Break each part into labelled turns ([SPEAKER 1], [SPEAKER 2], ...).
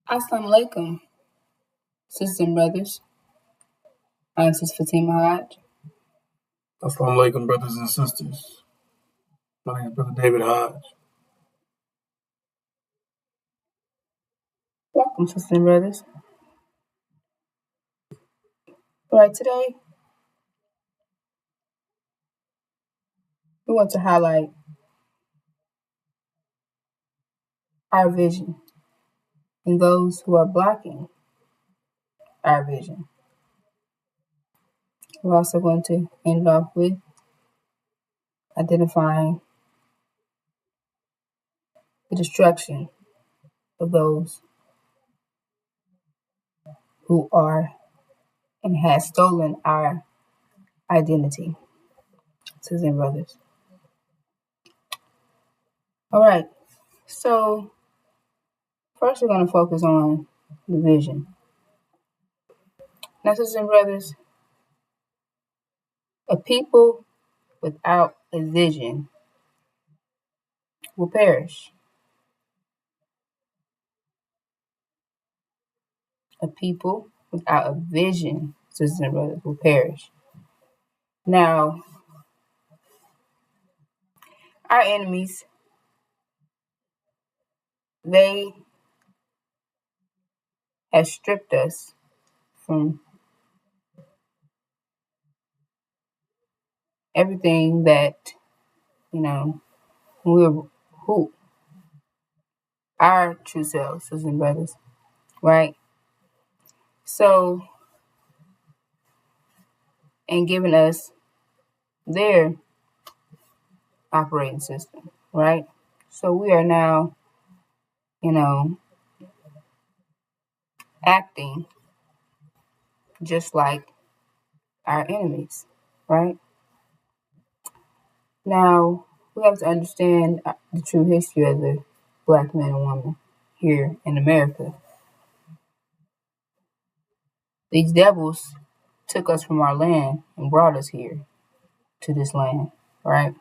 [SPEAKER 1] Assalamu alaikum, sisters and brothers. I'm Sis Fatima Hodge.
[SPEAKER 2] Assalamu alaikum, brothers and sisters. My name is Brother David Hodge.
[SPEAKER 1] Welcome, sisters and brothers. All right, today we want to highlight our vision and those who are blocking our vision. We're also going to end off with identifying the destruction of those who are and has stolen our identity, sisters and brothers. All right, so first we're going to focus on the vision. Now, sisters and brothers, a people without a vision will perish. A people without a vision, sisters and brothers, will perish. Now, our enemies, they have stripped us from everything that, we're who our true selves, sisters and brothers, right? So, and giving us their operating system, right? So we are now, acting just like our enemies, right? Now, we have to understand the true history of the black man and woman here in America. These devils took us from our land and brought us here to this land, right?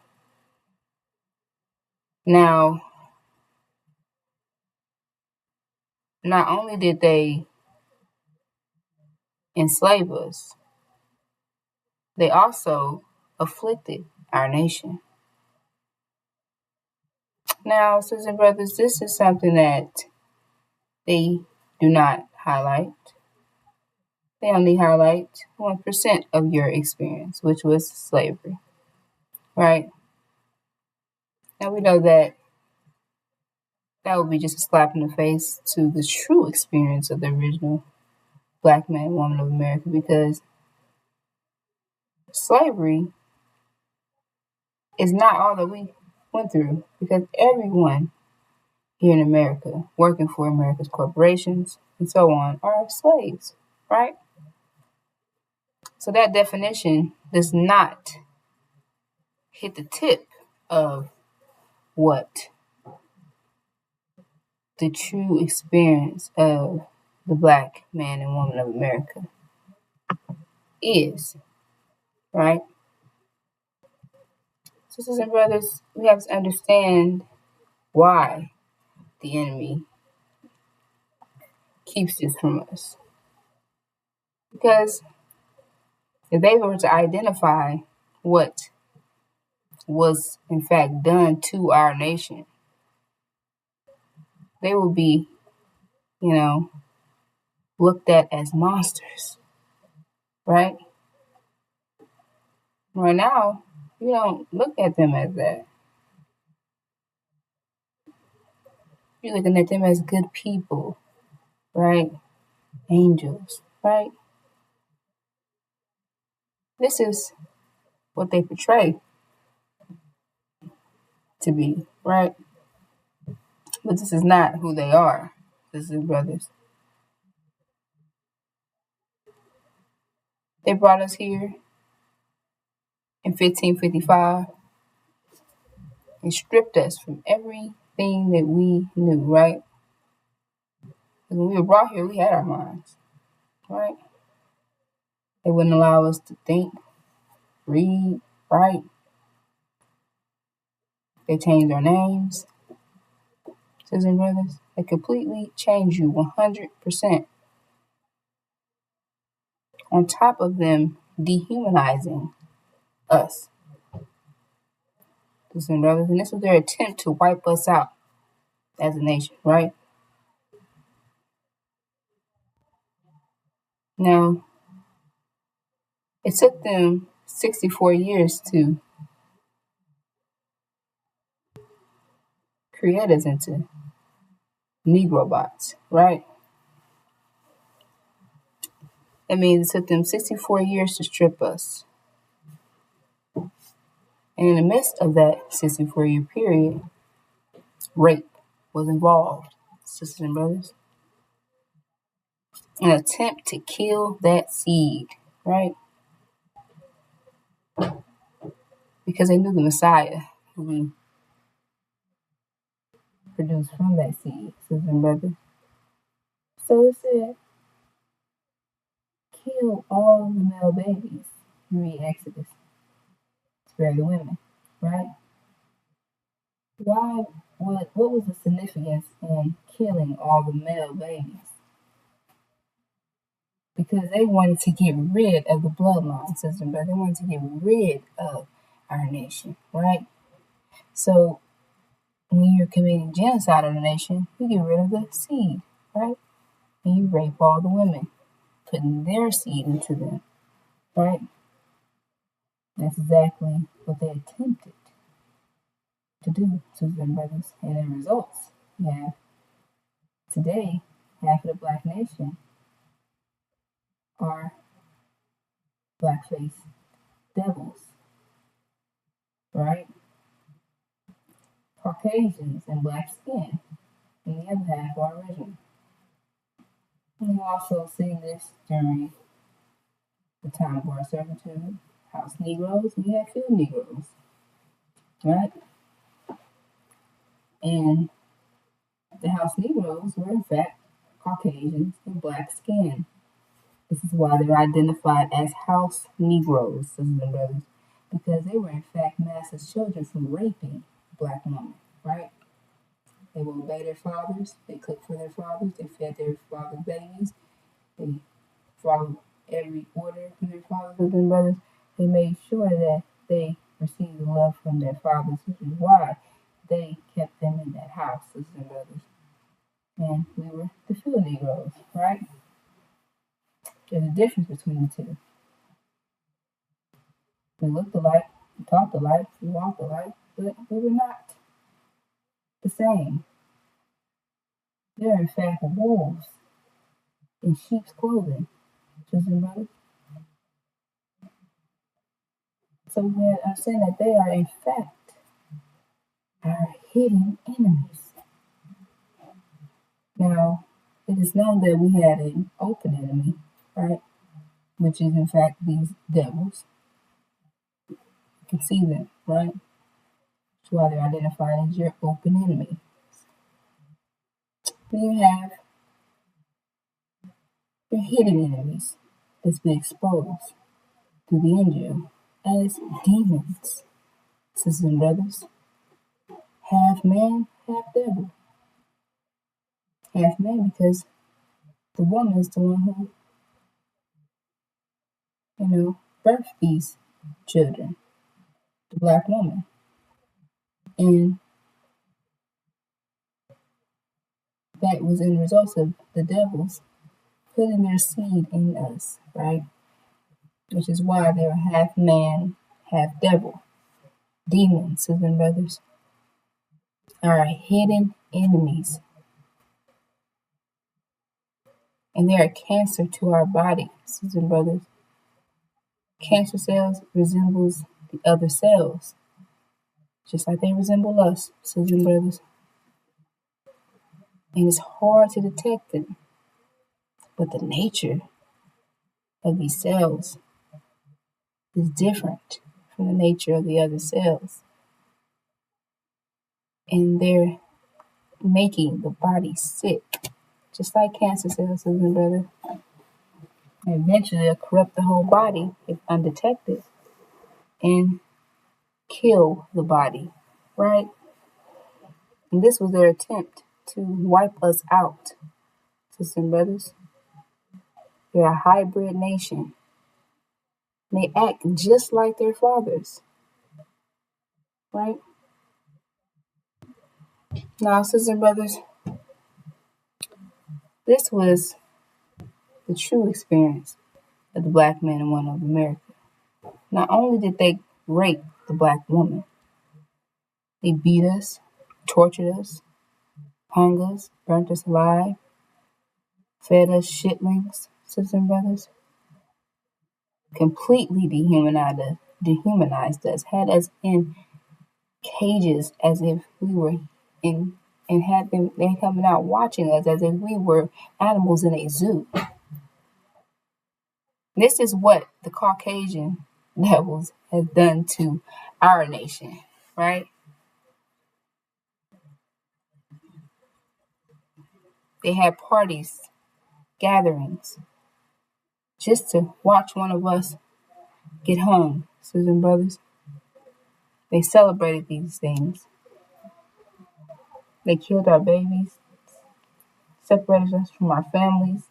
[SPEAKER 1] Now, not only did they enslave us, they also afflicted our nation. Now, sisters and brothers, this is something that they do not highlight. They only highlight 1% of your experience, which was slavery, right? Now we know that would be just a slap in the face to the true experience of the original black man and woman of America, because slavery is not all that we went through, because everyone here in America, working for America's corporations and so on, are slaves, right? So that definition does not hit the tip of what the true experience of the black man and woman of America is, right? Sisters and brothers, we have to understand why the enemy keeps this from us. Because if they were to identify what was in fact done to our nation, they will be, looked at as monsters, right? Right now, you don't look at them as that. You're looking at them as good people, right? Angels, right? This is what they portray to be, right? But this is not who they are, sisters and brothers. They brought us here in 1555 and stripped us from everything that we knew, right? Because when we were brought here, we had our minds, right? They wouldn't allow us to think, read, write. They changed our names, sisters and brothers. They completely change you 100%. On top of them dehumanizing us, sisters and brothers. And this was their attempt to wipe us out as a nation, right? Now, it took them 64 years to create us into Negro bots, right? That means it took them 64 years to strip us. And in the midst of that 64-year period, rape was involved, sisters and brothers. An attempt to kill that seed, right? Because they knew the Messiah would be produced from that seed, sisters and brothers. So it said, kill all the male babies. You read Exodus. Spare the women, right? Why? What was the significance in killing all the male babies? Because they wanted to get rid of the bloodline, sisters and brothers. They wanted to get rid of our nation, right? So when you're committing genocide on a nation, you get rid of the seed, right? And you rape all the women, putting their seed into them, right? That's exactly what they attempted to do, sisters and brothers. And the results, you have today, half of the black nation are blackface devils, right? Caucasians and black skin, and the other half are original. And you also see this during the time of our servitude. House Negroes, we had field Negroes, right? And the House Negroes were in fact Caucasians and black skin. This is why they're identified as House Negroes, sisters and brothers, because they were in fact master's children from raping black women, right? They would obey their fathers, they cooked for their fathers, they fed their fathers' babies, they followed every order from their fathers and brothers. They made sure that they received the love from their fathers, which is why they kept them in that house, sisters and brothers. And we were the field Negroes, right? There's a difference between the two. We looked alike, we talked alike, we walked alike, but we were not the same. They're in fact wolves in sheep's clothing, sisters and brothers. So when I'm saying that they are in fact our hidden enemies. Now, it is known that we had an open enemy, right? Which is in fact these devils. You can see them, right? That's why they're identified as your open enemy. Then you have your hidden enemies that's been exposed through the angel as demons, sisters and brothers. Half man, half devil. Half man because the woman is the one who, birthed these children, the black woman. And that was in result of the devils putting their seed in us, right? Which is why they are half man, half devil. Demons, sisters and brothers, are our hidden enemies. And they are cancer to our body, sisters and brothers. Cancer cells resembles the other cells, just like they resemble us, sisters and brothers. And it's hard to detect them. But the nature of these cells is different from the nature of the other cells. And they're making the body sick, just like cancer cells, sisters and brothers. And eventually they'll corrupt the whole body if undetected and kill the body, right? And this was their attempt to wipe us out, sisters and brothers. They're a hybrid nation. They act just like their fathers, right? Now, sisters and brothers, this was the true experience of the black man and woman of America. Not only did they rape the black woman, they beat us, tortured us, hung us, burnt us alive, fed us shitlings, sisters and brothers, completely dehumanized us, had us in cages as if we were in, and had them they coming out watching us as if we were animals in a zoo. This is what the Caucasian devils has done to our nation, right? They had parties, gatherings, just to watch one of us get hung, sisters and brothers. They celebrated these things. They killed our babies, separated us from our families.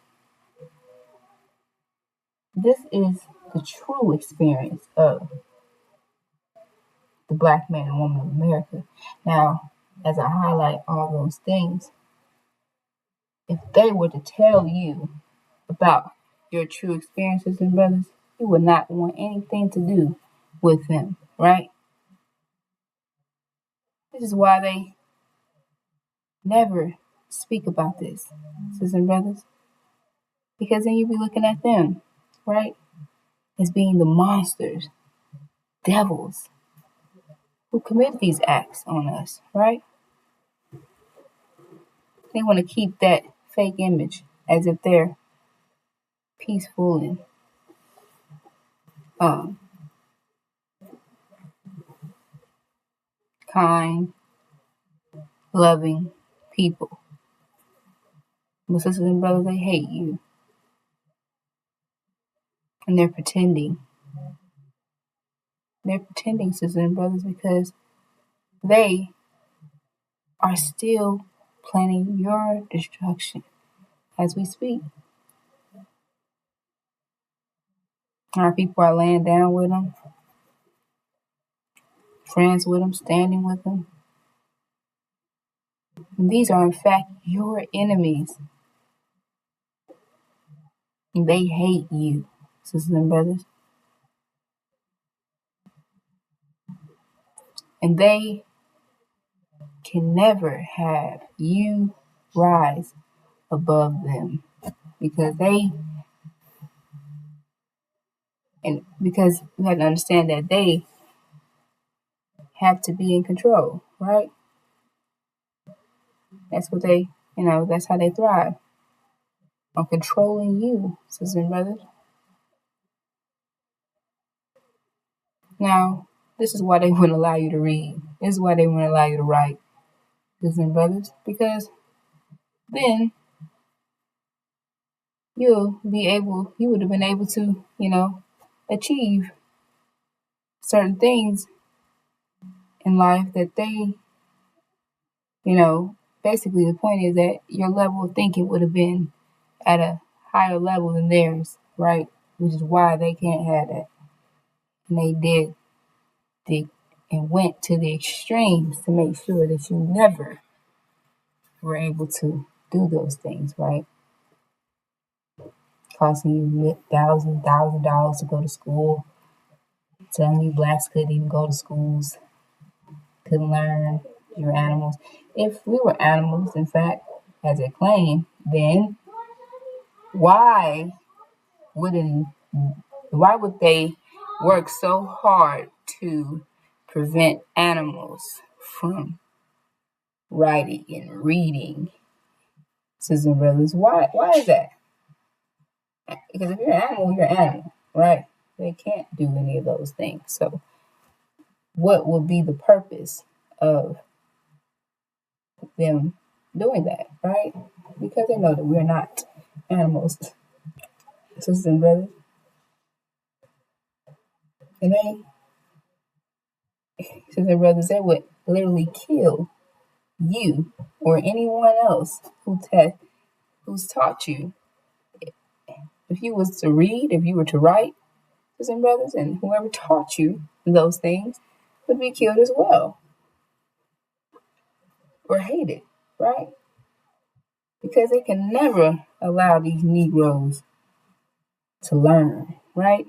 [SPEAKER 1] This is the true experience of the black man and woman of America. Now, as I highlight all those things, if they were to tell you about your true experiences and brothers, you would not want anything to do with them, right? This is why they never speak about this, sisters and brothers, because then you'll be looking at them, right, as being the monsters, devils, who commit these acts on us, right? They want to keep that fake image as if they're peaceful and kind, loving people. But sisters and brothers, they hate you. And they're pretending. They're pretending, sisters and brothers, because they are still planning your destruction as we speak. Our people are laying down with them, friends with them, standing with them. And these are, in fact, your enemies. And they hate you, sisters and brothers. And they can never have you rise above them because because you have to understand that they have to be in control, right? That's what that's how they thrive, on controlling you, sisters and brothers. Now, this is why they wouldn't allow you to read. This is why they wouldn't allow you to write, sisters and brothers, because then you would have been able to, achieve certain things in life that they, basically the point is that your level of thinking would have been at a higher level than theirs, right? Which is why they can't have that. And they did and went to the extremes to make sure that you never were able to do those things, right? Costing you thousands of dollars to go to school, telling you blacks couldn't even go to schools, couldn't learn, you're animals. If we were animals, in fact, as they claim, then why would they work so hard to prevent animals from writing and reading, sisters and brothers? Why is that? Because if you're an animal, you're an animal, right? They can't do any of those things. So what would be the purpose of them doing that, right? Because they know that we're not animals, sisters and brothers. And sisters and brothers, they would literally kill you or anyone else who's taught you, if you was to read, if you were to write, sisters and brothers, and whoever taught you those things would be killed as well or hated, right? Because they can never allow these Negroes to learn, right?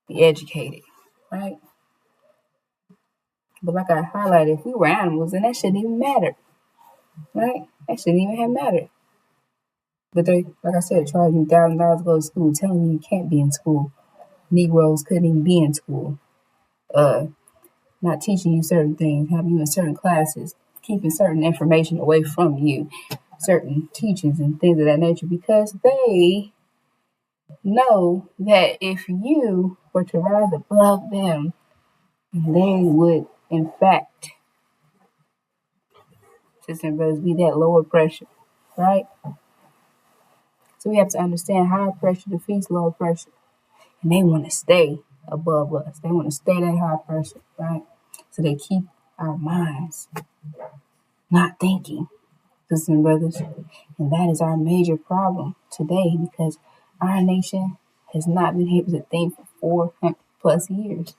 [SPEAKER 1] Be educated, right? But like I highlighted, if we were animals, then that shouldn't even matter, right? That shouldn't even have mattered. But they, like I said, charging you $1,000 to go to school, telling you you can't be in school. Negroes couldn't even be in school. Not teaching you certain things, having you in certain classes, keeping certain information away from you, certain teachings and things of that nature, because they know that if you were to rise above them, they would, in fact, sisters and brothers, be that lower pressure, right? So we have to understand high pressure defeats low pressure. And they want to stay above us. They want to stay that high pressure, right? So they keep our minds not thinking, sisters and brothers. And that is our major problem today because our nation has not been able to think for 400 plus years.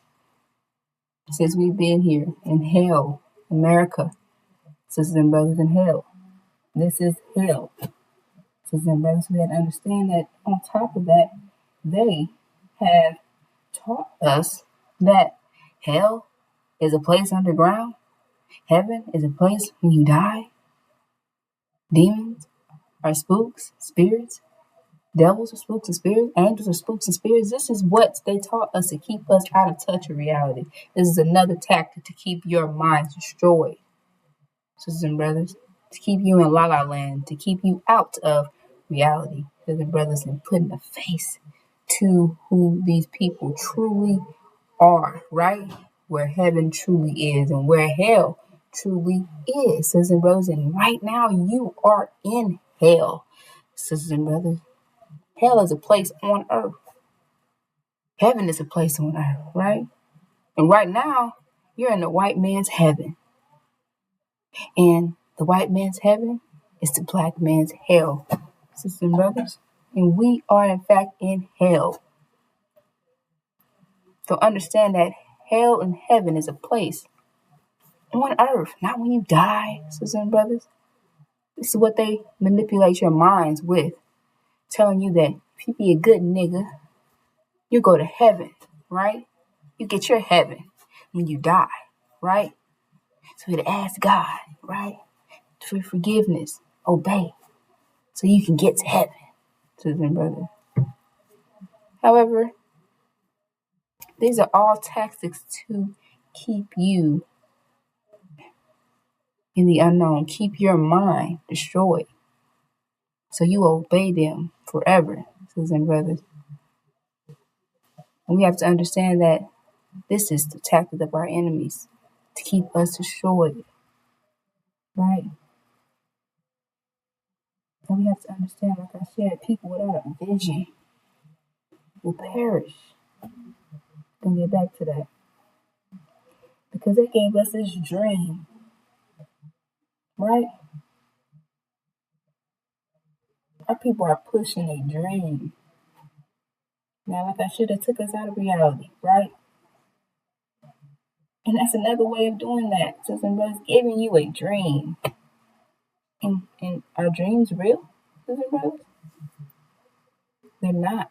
[SPEAKER 1] Since we've been here in hell, America, sisters and brothers, in hell. This is hell. Sisters and brothers, we have to understand that on top of that, they have taught us that hell is a place underground. Heaven is a place when you die. Demons are spooks, spirits. Devils are spooks and spirits. Angels are spooks and spirits. This is what they taught us to keep us out of touch of reality. This is another tactic to keep your minds destroyed, sisters and brothers, to keep you in la la land, to keep you out of reality, sisters and brothers, and putting a face to who these people truly are, right? Where heaven truly is and where hell truly is, sisters and brothers. And right now you are in hell, sisters and brothers. Hell is a place on earth. Heaven is a place on earth, right? And right now you're in the white man's heaven. And the white man's heaven is the black man's hell, sisters and brothers. And we are in fact in hell. So understand that hell and heaven is a place on earth, not when you die, sisters and brothers. This is what they manipulate your minds with, telling you that if you be a good nigga, you go to heaven, right? You get your heaven when you die, right? So you to ask God, right? For forgiveness, obey, so you can get to heaven, sisters and brothers. However, these are all tactics to keep you in the unknown, keep your mind destroyed, so you obey them forever, sisters and brothers. And we have to understand that this is the tactic of our enemies to keep us destroyed, right? And we have to understand, like I said, people without a vision will perish. I'm gonna get back to that. Because they gave us this dream, right? Our people are pushing a dream. Now, like I should have took us out of reality, right? And that's another way of doing that. Sisters and brothers, giving you a dream. And are dreams real, sisters and brothers? They're not.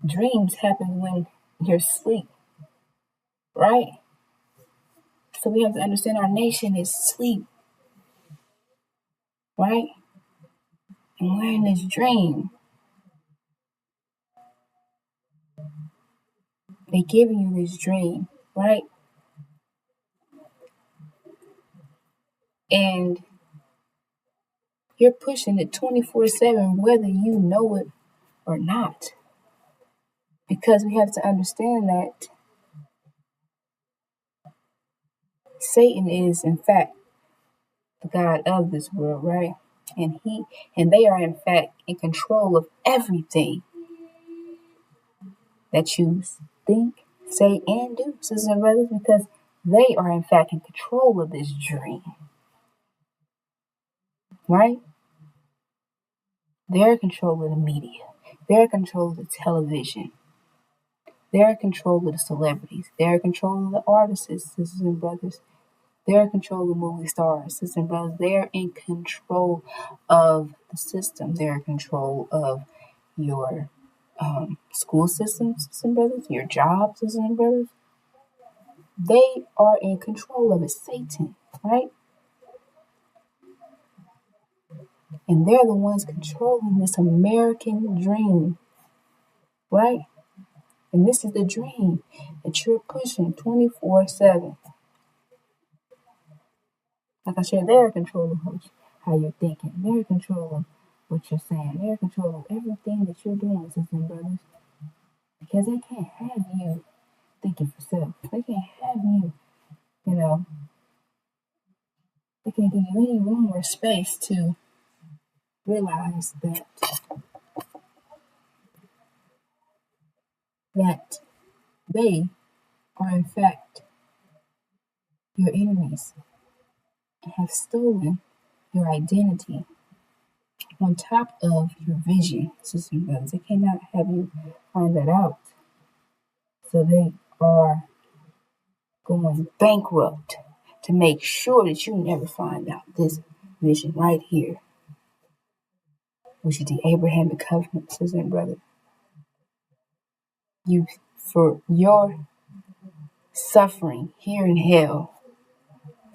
[SPEAKER 1] Dreams happen when you're asleep, right? So we have to understand our nation is asleep, right? And we're in this dream. They giving you this dream, right? And you're pushing it 24/7, whether you know it or not. Because we have to understand that Satan is, in fact, the God of this world, right? And they are, in fact, in control of everything that you think, say, and do, sisters and brothers, because They are in fact in control of this dream, right? They're in control of the media. They're in control of the television. They're in control of the celebrities. They're in control of the artists, sisters and brothers. They're in control of the movie stars, sisters and brothers. They're in control of the system. They're in control of your school systems, sisters and brothers, your jobs, sisters and brothers. They are in control of it. Satan, right? And they're the ones controlling this American dream, right? And this is the dream that you're pushing 24/7. Like I said, they're in control of how you're thinking. They're in control of what you're saying. They're in control of everything that you're doing, sisters and brothers. Because they can't have you thinking for self. They can't have you, you know, they can't give you any room or space to realize that they are in fact your enemies and have stolen your identity on top of your vision, sisters and brothers. They cannot have you find that out. So they are going bankrupt to make sure that you never find out this vision right here, which is the Abrahamic covenant, sisters and brothers. You, for your suffering here in hell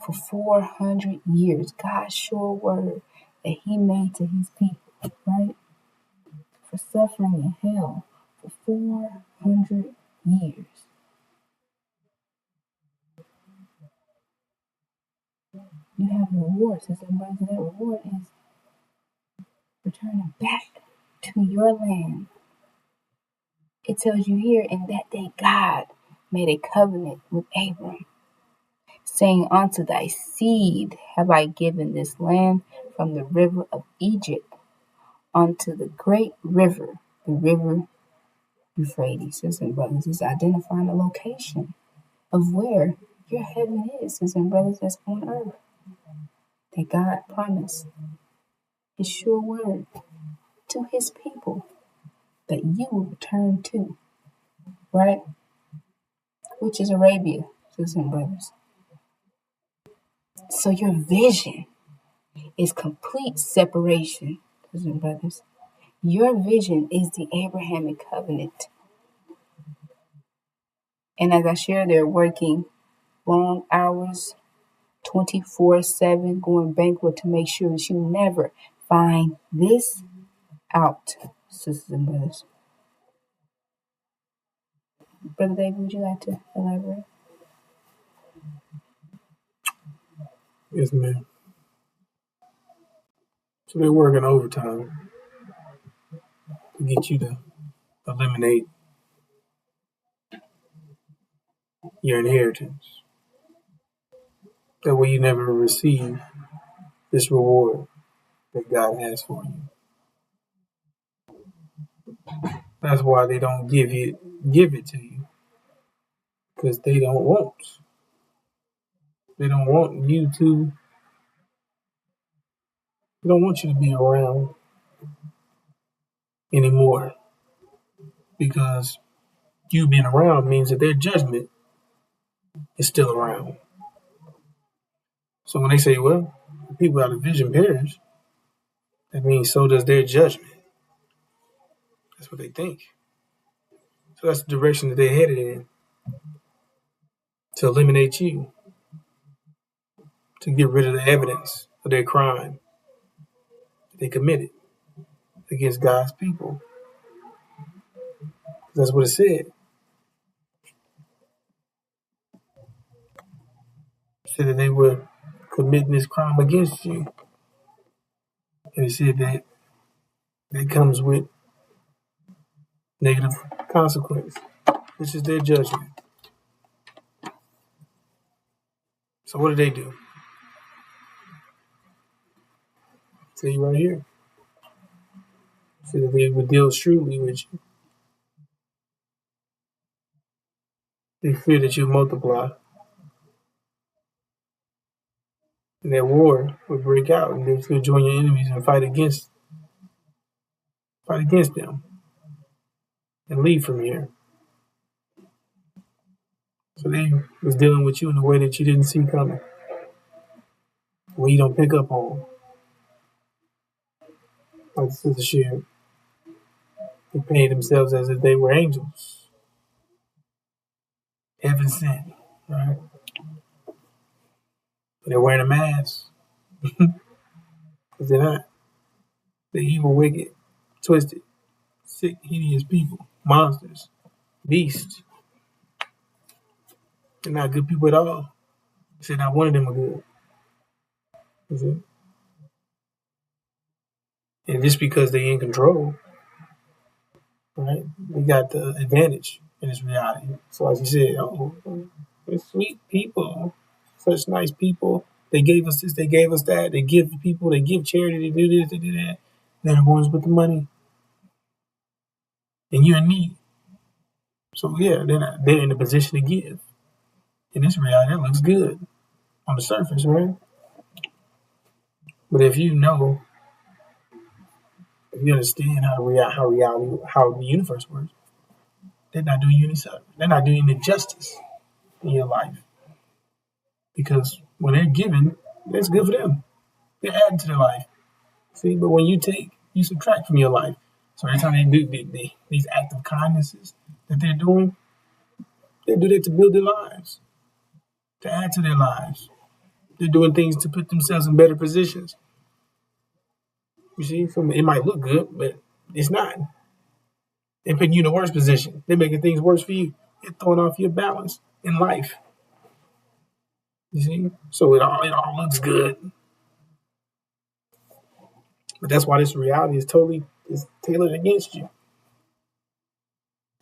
[SPEAKER 1] for 400 years, God's sure word that He made to His people, right? For suffering in hell for 400 years. You have a reward, sisters and brothers, and that reward is returning back to your land. It tells you here, in that day God made a covenant with Abram, saying, unto thy seed have I given this land from the river of Egypt unto the great river, the river Euphrates. Sisters and brothers, is identifying the location of where your heaven is, sisters and brothers, that's on earth. That God promised His sure word to His people that you will return to, right? Which is Arabia, sisters and brothers. So your vision is complete separation, sisters and brothers. Your vision is the Abrahamic covenant. And as I share, they're working long hours, 24/7, going bankrupt to make sure that you never find this out, sisters and brothers. Brother David, would you like to elaborate?
[SPEAKER 2] Yes, ma'am. So they're working overtime to get you to eliminate your inheritance. That way you never receive this reward that God has for you. That's why they don't give it to you. Because they don't want. They don't want you to they don't want you to be around anymore. Because you being around means that their judgment is still around. So when they say, well, the people out of vision perish, that means so does their judgment. That's what they think. So that's the direction that they're headed in, to eliminate you, to get rid of the evidence of their crime that they committed against God's people. That's what it said. It said that they were committing this crime against you. And it said that comes with negative consequence, which is their judgment. So what do? Tell you right here. So that they would deal shrewdly with you. They fear that you multiply and that war would break out, and then you'll join your enemies and fight against them and leave from here. So they was dealing with you in a way that you didn't see coming, where you don't pick up on. Like the sister shared, they painted themselves as if they were angels, heaven sent, right? But they're wearing a mask because they're not. They're evil, wicked, twisted, sick, hideous people, monsters, beasts. They're not good people at all. He said not one of them are good. You see? And just because they're in control, right? We got the advantage in this reality. So like you said, oh, they're sweet people, such nice people. They gave us this, they gave us that. They give people, they give charity, they do this, they do that. They're the ones with the money, and you're in need. So yeah, they're in a position to give. In this reality, that looks good on the surface, right? But if you know, if you understand how the universe works, they're not doing you any service. They're not doing any justice in your life. Because when they're giving, that's good for them. They're adding to their life. See, but when you take, you subtract from your life. So every time they do these acts of kindnesses that they're doing, they do that to build their lives, to add to their lives. They're doing things to put themselves in better positions. You see, it might look good, but it's not. They're putting you in a worse position. They're making things worse for you. They're throwing off your balance in life. You see? So it all looks good. But that's why this reality is tailored against you.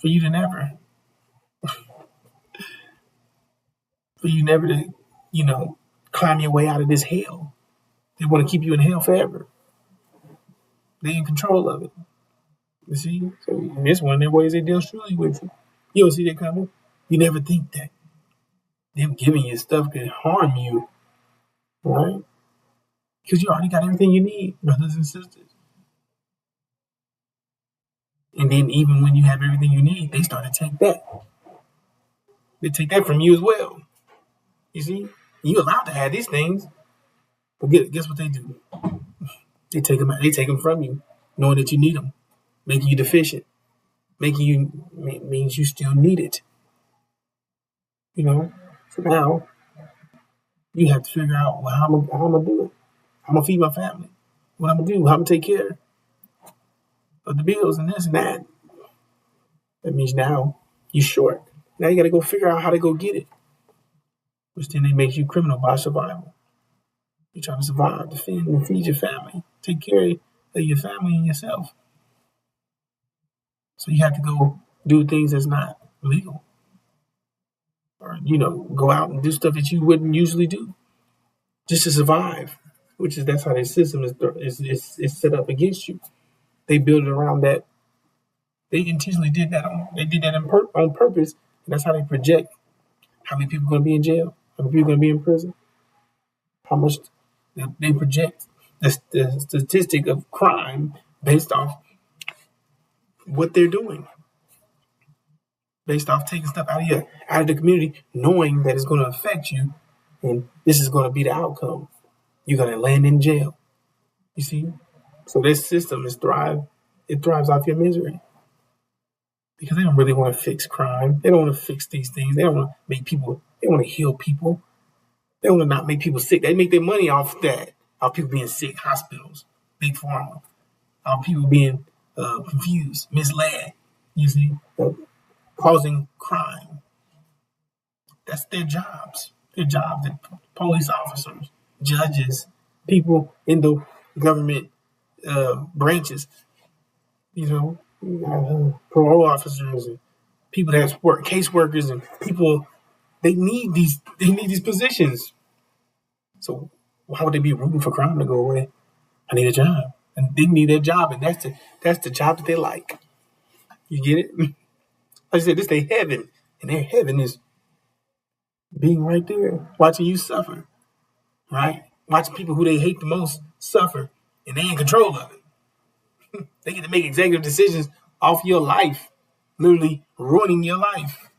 [SPEAKER 2] For you to, climb your way out of this hell. They want to keep you in hell forever. They're in control of it. You see? So in this one, there ways they deal truly with you. You don't see that coming. You never think that them giving you stuff could harm you, right? Because you already got everything you need, brothers and sisters. And then even when you have everything you need, they start to take that. They take that from you as well. You see? You're allowed to have these things, but guess what they do? They take them from you, knowing that you need them, making you deficient, means you still need it. So now you have to figure out, well, how I'm gonna do it. I'm gonna feed my family. What I'm gonna do? How I'm gonna take care of the bills and this and that. That means now you're short. Now you got to go figure out how to go get it, which then they make you criminal by survival. You're trying to survive, defend, and feed your family, take care of your family and yourself. So you have to go do things that's not legal, or go out and do stuff that you wouldn't usually do, just to survive. That's how their system is set up against you. They build it around that. They intentionally did that. They did that on purpose. And that's how they project how many people are going to be in jail, how many people are going to be in prison, how much they project the statistic of crime based off what they're doing, based off taking stuff out of the community, knowing that it's going to affect you, and this is going to be the outcome. You're going to land in jail. You see, so this system It thrives off your misery. Because they don't really want to fix crime. They don't want to fix these things. They don't want to make people, they want to heal people. They want to not make people sick. They make their money off that. Off people being sick, hospitals, big pharma. Off people being confused, misled, you see, causing crime. That's their jobs. Their jobs, the police officers, judges, people in the government branches, parole officers and people that work, caseworkers and people. They need these positions. So why would they be rooting for crime to go away? I need a job, and they need their job, and that's the job that they like. You get it? Like I said, this their heaven, and their heaven is being right there, watching you suffer, right? Watching people who they hate the most suffer, and they in control of it. They get to make executive decisions off your life, literally ruining your life.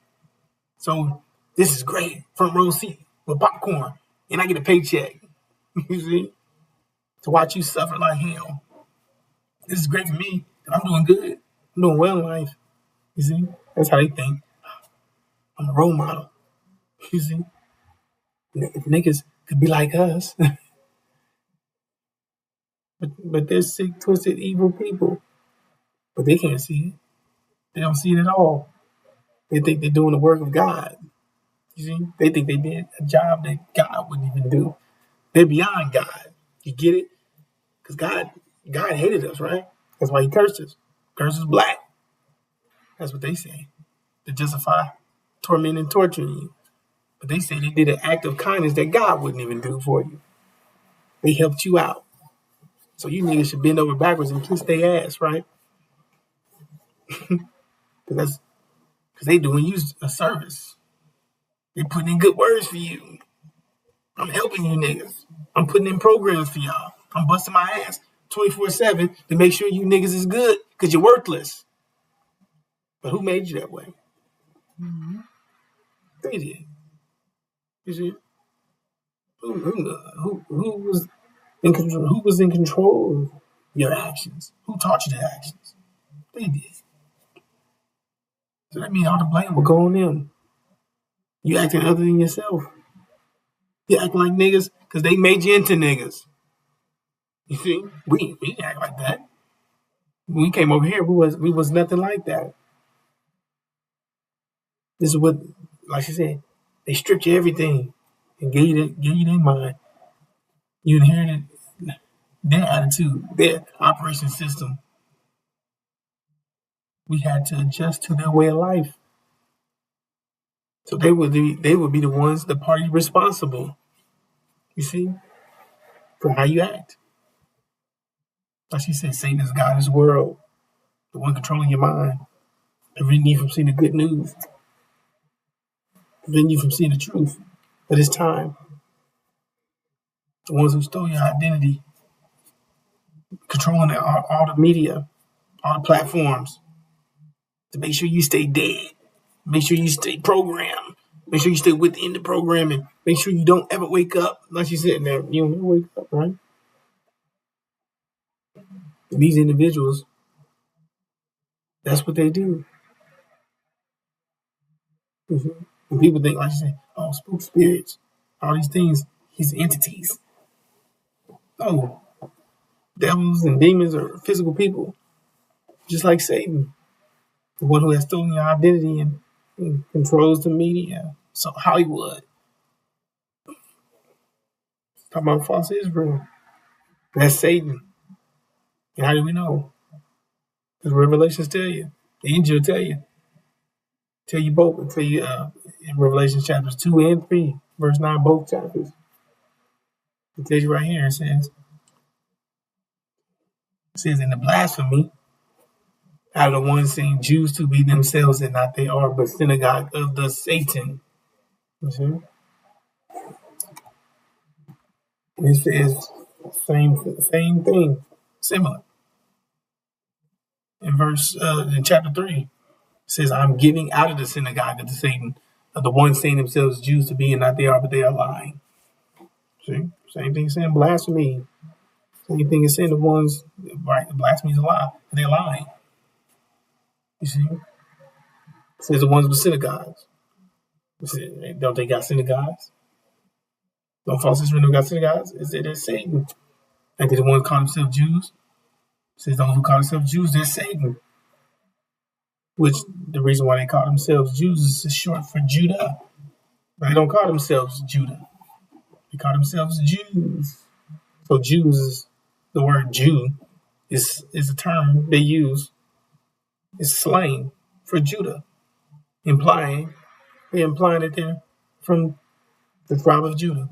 [SPEAKER 2] So this is great, front row seat with popcorn, and I get a paycheck. You see, to watch you suffer like hell. This is great for me. I'm doing good. I'm doing well in life. You see, that's how they think. I'm a role model. You see, if niggas could be like us, but they're sick, twisted, evil people. But they can't see it. They don't see it at all. They think they're doing the work of God. You see, they think they did a job that God wouldn't even do. They're beyond God. You get it? Because God hated us, right? That's why He cursed us. Curse is black. That's what they say to justify tormenting and torturing you. But they say they did an act of kindness that God wouldn't even do for you. They helped you out. So you niggas should bend over backwards and kiss their ass, right? Because they doing you a service. They putting in good words for you. I'm helping you niggas. I'm putting in programs for y'all. I'm busting my ass 24/7 to make sure you niggas is good because you're worthless. But who made you that way? They did. You see? Who was in control? Who was in control of your actions? Who taught you the actions? They did. So that means all the blame will go on them. You acting other than yourself. You act like niggas because they made you into niggas. You see? We didn't act like that. When we came over here, we was nothing like that. This is what, like I said, they stripped you everything and gave you their mind. You inherited their attitude, their operation system. We had to adjust to their way of life. So they would be the ones, the party responsible. You see, for how you act. Like she said, Satan is God of this world, the one controlling your mind, preventing you from seeing the good news, preventing you from seeing the truth. But it's time. The ones who stole your identity, controlling all the media, all the platforms, to make sure you stay dead, make sure you stay programmed, make sure you stay within the programming, make sure you don't ever wake up. Like you said, now you don't ever wake up, right? And these individuals, that's what they do. Mm-hmm. And people think, like you said, oh, spook spirits, all these things, these entities. No, devils and demons are physical people, just like Satan, the one who has stolen your identity and controls the media. So Hollywood, talking about false Israel, that's Satan. And how do we know? Because Revelations tell you, the angel tell you both. Tell you in Revelation chapters 2 and 3, verse 9, both chapters. It tells you right here. It says in the blasphemy, out of the ones saying Jews to be themselves and not they are, but synagogue of the Satan. You see? And it says same thing, similar. In chapter 3, it says, I'm giving out of the synagogue of the Satan, of the ones saying themselves Jews to be and not they are, but they are lying. See? Same thing saying blasphemy. Same thing is saying the ones, right, blasphemy is a lie, but they're lying. You see? It says the ones with synagogues. Don't they got synagogues? Don't false Israel got synagogues? It said that's Satan. And they the ones call themselves Jews? It says those who call themselves Jews, they're Satan. Which the reason why they call themselves Jews is short for Judah. But they don't call themselves Judah. They call themselves Jews. So Jews is the word Jew is a term they use. It's slang for Judah, implying that they're from the tribe of Judah,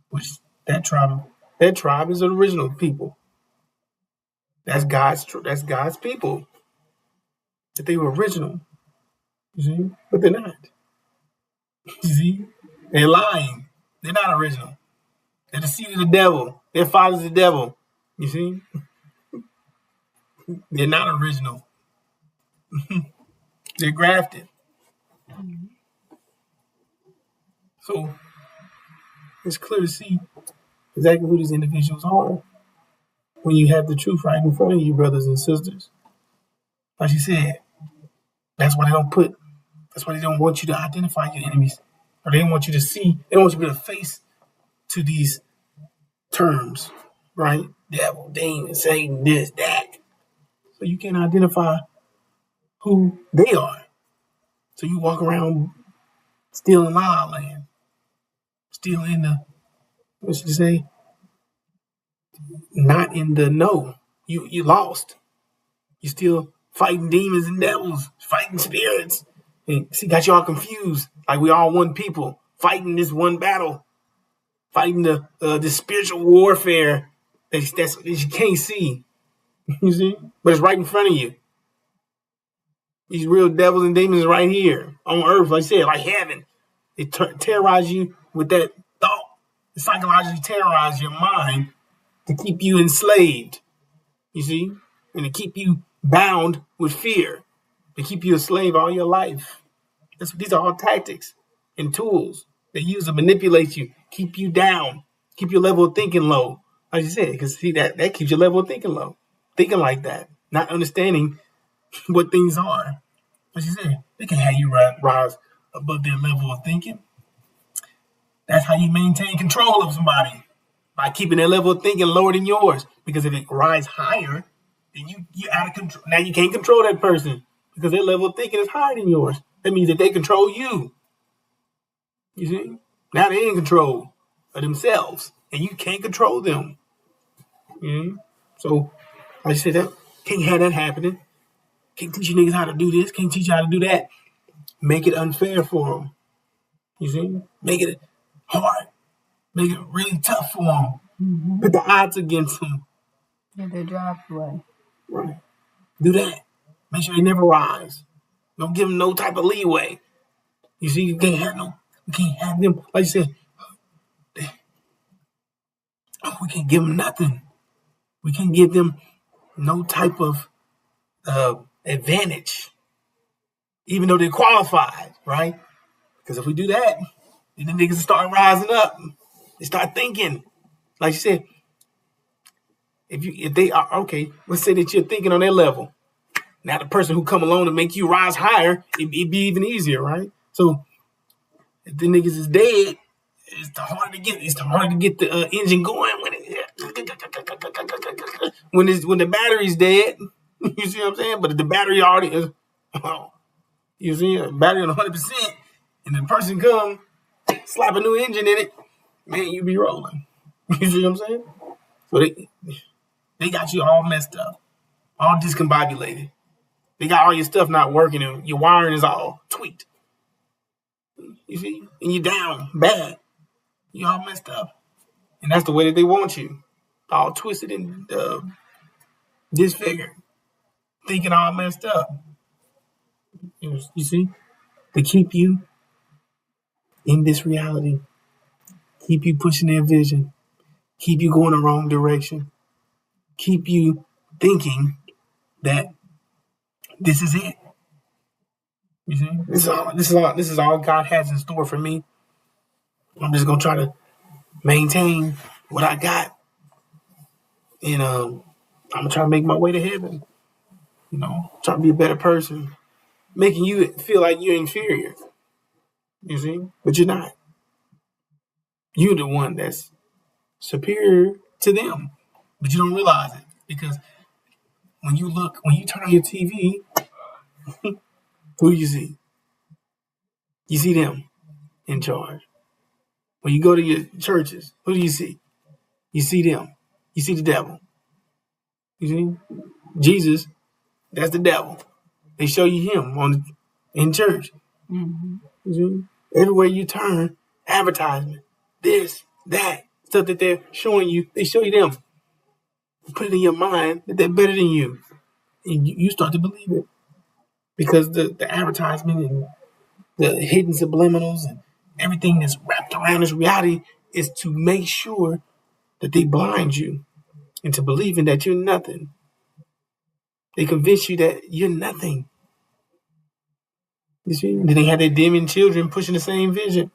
[SPEAKER 2] which that tribe is the original people. That's God's people. That they were original. You see? But they're not. You see? They're lying. They're not original. They're the seed of the devil. Their father's the devil. You see? They're not original. They're grafted. So it's clear to see exactly who these individuals are when you have the truth right in front of you, brothers and sisters. Like you said, that's why they don't want you to identify your enemies. Or they don't want you to see, they don't want you to put a face to these terms, right? Devil, demon, Satan, this, that. So you can't identify who they are. So you walk around still in La La Land, still in the, what should you say? Not in the know. You lost. You still fighting demons and devils, fighting spirits. And see, got you all confused. Like we all one people fighting this one battle, fighting the spiritual warfare that you can't see. You see, but it's right in front of you. These real devils and demons right here on earth, like I said, like heaven. They terrorize you with that thought. They psychologically terrorize your mind to keep you enslaved. You see, and to keep you bound with fear, to keep you a slave all your life. These are all tactics and tools they use to manipulate you, keep you down, keep your level of thinking low. Like you said, because see that keeps your level of thinking low. Thinking like that, not understanding what things are. Like you said, they can have you rise above their level of thinking. That's how you maintain control of somebody, by keeping their level of thinking lower than yours. Because if it rises higher, then you're out of control. Now you can't control that person because their level of thinking is higher than yours. That means that they control you. You see? Now they're in control of themselves, and you can't control them. So, like I said, that can't have that happening. Can't teach you niggas how to do this. Can't teach you how to do that. Make it unfair for them. You see? Make it hard. Make it really tough for them. Mm-hmm. Put the odds against them.
[SPEAKER 1] Get their jobs away.
[SPEAKER 2] Right. Do that. Make sure they never rise. Don't give them no type of leeway. You see, you can't have them, like you said, we can't give them nothing. We can't give them no type of advantage, even though they're qualified, right? Because if we do that, then the niggas start rising up. They start thinking. Like you said, if they are, okay, let's say that you're thinking on their level. Now the person who come along to make you rise higher, it'd be even easier, right? So if the niggas is dead, it's harder to get the engine going when the battery's dead. You see what I'm saying? But if the battery already is, you see, a battery on 100%, and the person come slap a new engine in it, man, you be rolling. You see what I'm saying? So they got you all messed up, all discombobulated. They got all your stuff not working, and your wiring is all tweaked. You see? And you down bad. You all messed up. And that's the way that they want you. All twisted and disfigured. Thinking all messed up. You see? To keep you in this reality. Keep you pushing their vision. Keep you going the wrong direction. Keep you thinking that this is it. You see? This is all God has in store for me. I'm just gonna try to maintain what I got. And I'm gonna try to make my way to heaven. Try to be a better person. Making you feel like you're inferior. You see? But you're not. You're the one that's superior to them. But you don't realize it. Because when you turn on your TV, who do you see? You see them in charge. When you go to your churches, who do you see? You see them. You see the devil. You see? Jesus, that's the devil. They show you him in church. Mm-hmm. You see? Everywhere you turn, advertisement, this, that, stuff that they're showing you, they show you them. Put it in your mind that they're better than you. And you start to believe it. Because the advertisement and the hidden subliminals and everything that's wrapped around this reality is to make sure that they blind you into believing that you're nothing. They convince you that you're nothing. You see? Then they have their demon children pushing the same vision,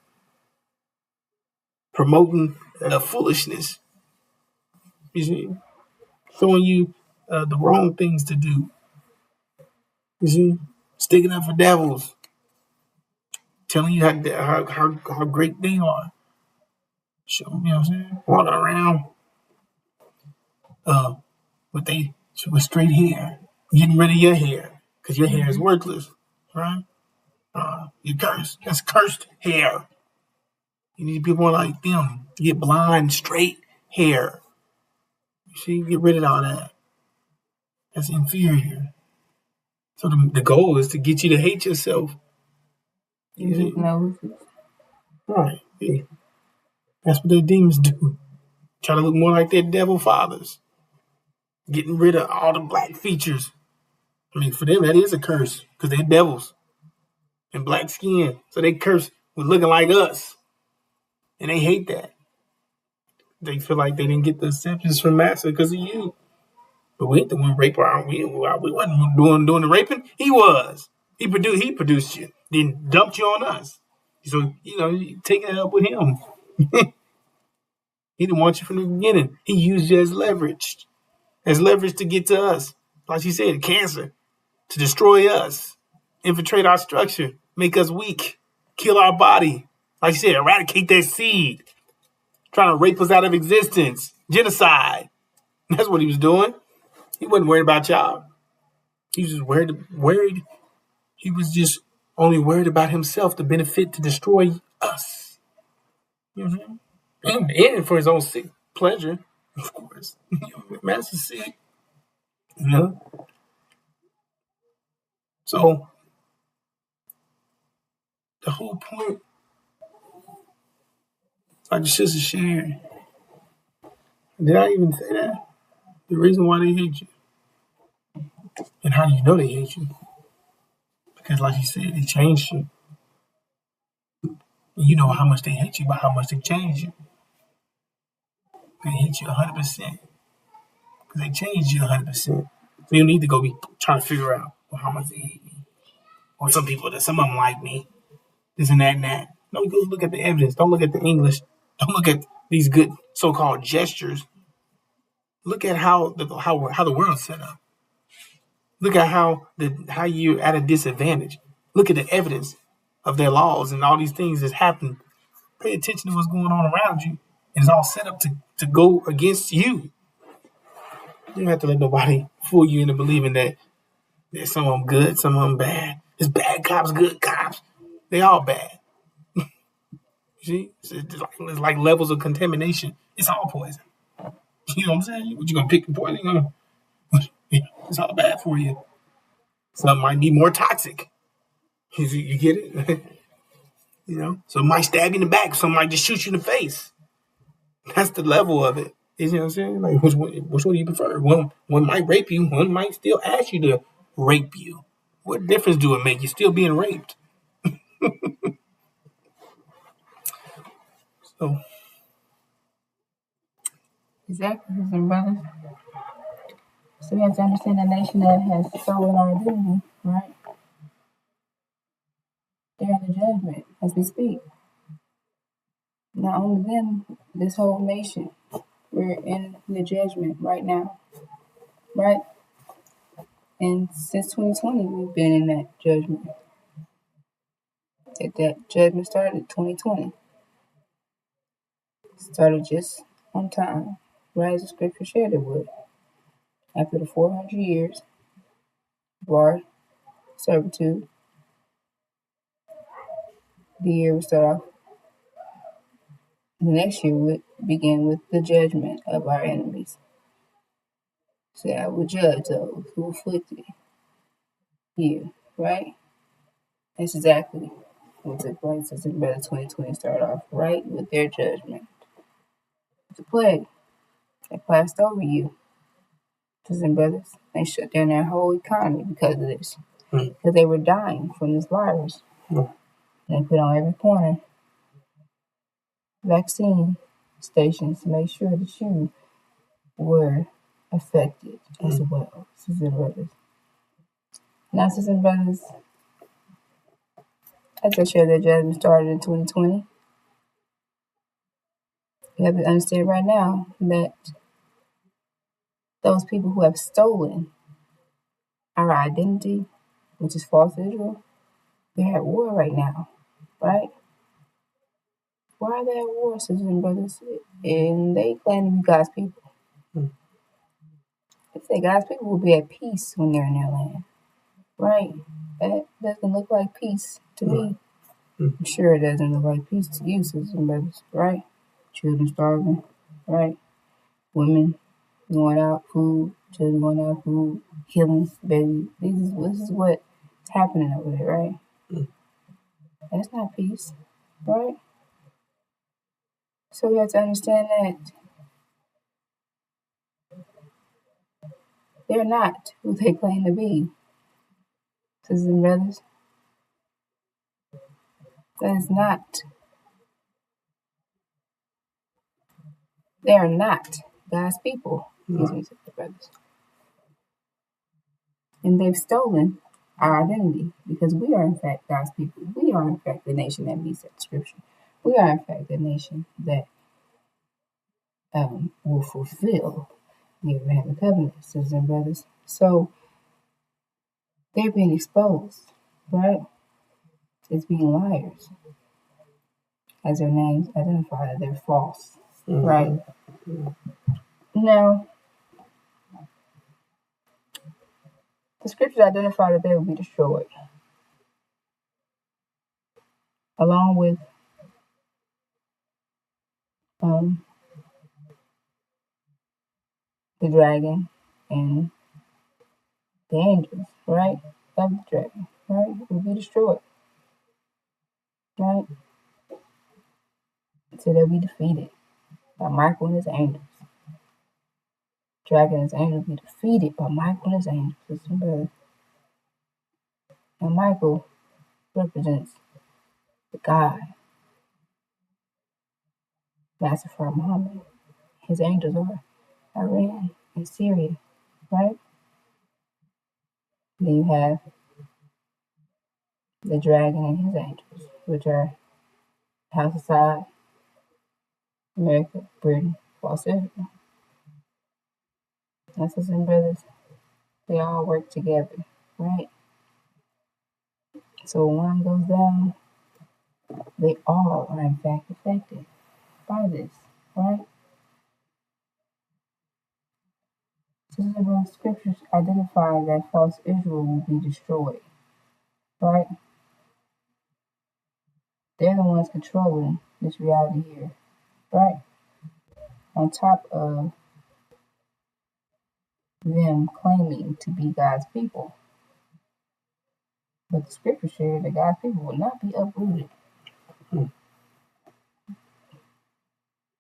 [SPEAKER 2] promoting foolishness. You see? Showing you the wrong things to do. You see? Sticking up for devils. Telling you how great they are. Show, you know what I'm saying? Walking around with straight hair. Getting rid of your hair. Because your hair is worthless. Right? You cursed. That's cursed hair. You need people like them. Get blonde, straight hair. You see? Get rid of all that. That's inferior. So the goal is to get you to hate yourself. You see? Right. Yeah. That's what their demons do. Try to look more like their devil fathers. Getting rid of all the black features. I mean, for them, that is a curse because they're devils and black skin. So they curse with looking like us. And they hate that. They feel like they didn't get the acceptance from Master because of you. But we ain't the one raper. We wasn't doing the raping. He was. He produced you. Then dumped you on us. So, you taking it up with him. He didn't want you from the beginning. He used you as leverage to get to us. Like she said, cancer, to destroy us, infiltrate our structure, make us weak, kill our body. Like she said, eradicate that seed, trying to rape us out of existence, genocide. That's what he was doing. He wasn't worried about y'all. He was just worried. He was just only worried about himself, the benefit to destroy us. Mm-hmm. And for his own sick pleasure, of course. Master's sick. So the whole point, like the sister shared, did I even say that? The reason why they hate you. And how do you know they hate you? Because like you said, they changed you. And you know how much they hate you by how much they changed you. They hate you 100%. Because they changed you 100%. So you don't need to go be trying to figure out how much they hate me. Or some of them like me. This and that and that. No, go look at the evidence. Don't look at the English. Don't look at these good so-called gestures. Look at how the world's set up. Look at how you're at a disadvantage. Look at the evidence of their laws and all these things that's happening. Pay attention to what's going on around you. And it's all set up to go against you. You don't have to let nobody fool you into believing that there's some of them good, some of them bad. There's bad cops, good cops. They all bad. See? It's like levels of contamination. It's all poison. You know what I'm saying? What you gonna pick the poison? It's all bad for you. Some might be more toxic. You get it? Some might stab you in the back. Some might just shoot you in the face. That's the level of it. You know what I'm saying? Like, which one do you prefer? One might rape you. One might still ask you to rape you. What difference do it make? You're still being raped. So
[SPEAKER 1] Exactly, sisters and brothers. So we have to understand a nation that has stolen our identity, right? They're in the judgment as we speak. Not only them, this whole nation. We're in the judgment right now, right? And since 2020, we've been in that judgment. That judgment started 2020. Started just on time, right as the scripture said it would. After the 400 years of our servitude, the year would start off. The next year would begin with the judgment of our enemies. So I will judge those who afflicted you, right? That's exactly what took place as in better 2020 started off, right, with their judgment. The plague that passed over you, sisters and brothers, they shut down their whole economy because of this. Because they were dying from this virus. And they put on every corner vaccine stations to make sure that you were affected as well, sisters and brothers. Now, sisters and brothers, as I shared that judgment started in 2020, you have to understand right now that those people who have stolen our identity, which is false Israel, they're at war right now, right? Why are they at war, sisters and brothers? And they claim to be God's people. They say God's people will be at peace when they're in their land, right? That doesn't look like peace to me. I'm sure it doesn't look like peace to you, sisters and brothers, right? Children starving, right? Women going out, food, children going out, food, killing, baby. This is what's happening over there, right? That's not peace, right? So we have to understand that they're not who they claim to be, sisters and brothers. That is not. They are not God's people, excuse me, sisters and brothers. And they've stolen our identity because we are in fact God's people. We are in fact the nation that meets that description. We are in fact the nation that will fulfill the Abrahamic covenant, sisters and brothers. So they're being exposed, right? It's being liars, as their names identify that they're false, right? Now, the scriptures identify that they will be destroyed, along with the dragon and the angels, right? Of the dragon, right? Will be destroyed, right? So they'll be defeated by Michael and his angels. Dragon and his angels will be defeated by Michael and his angels. And Michael represents the God, Master Prophet Muhammad. His angels are Iran and Syria, right? Then you have the dragon and his angels, which are House of Saud, America, Britain, false Israel. My sisters and brothers, they all work together, right? So when one goes down, they all are in fact affected by this, right? Sisters and brothers, scriptures identify that false Israel will be destroyed, right? They're the ones controlling this reality here, right? On top of them claiming to be God's people. But the scripture shares that God's people will not be uprooted.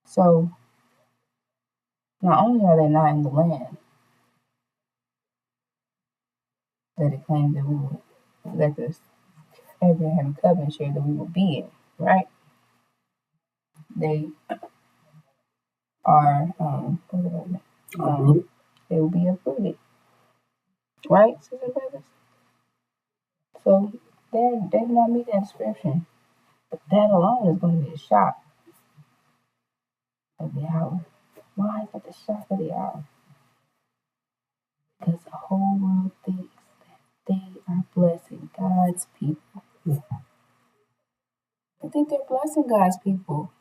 [SPEAKER 1] So, not only are they not in the land that it claims that we will, that the Abraham covenant shared that we will be in, right? They are, they will be uprooted, right, sisters and brothers? So, they do not meet that description. But that alone is going to be a shock of the hour. Why is that the shock of the hour? Because the whole world thinks that they are blessing God's people. They think they're blessing God's people.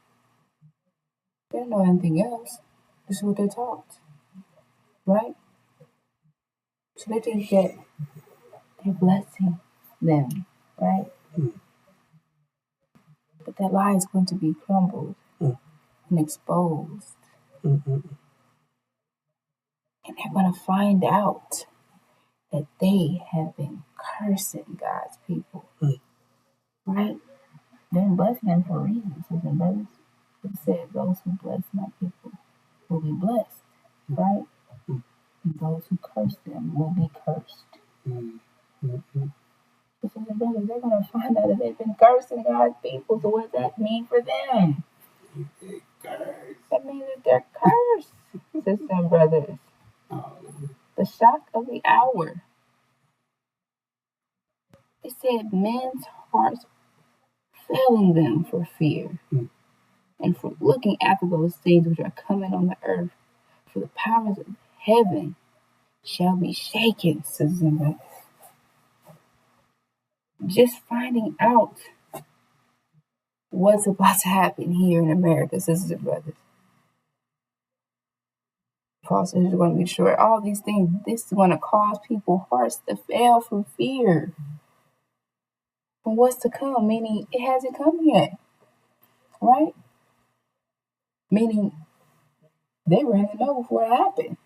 [SPEAKER 1] They don't know anything else. This is what they're taught. Right? So they think that they're blessing them. Right? But that lie is going to be crumbled and exposed. And they're going to find out that they have been cursing God's people. Right? They're blessing them for a reason, sisters and brothers. It said, those who bless my people will be blessed, right? And those who curse them will be cursed. Sisters and brothers, they're going to find out that they've been cursing God's people. So what does that mean for them? That means that they're cursed, sisters and brothers. The shock of the hour. It said men's hearts failing them for fear and for looking after those things which are coming on the earth. For the powers of heaven shall be shaken, sisters and brothers. Just finding out what's about to happen here in America, sisters and brothers. Paul says you're going to be sure all these things, this is going to cause people's hearts to fail from fear. From what's to come, meaning it hasn't come yet. Right? Meaning they were in the know before it happened.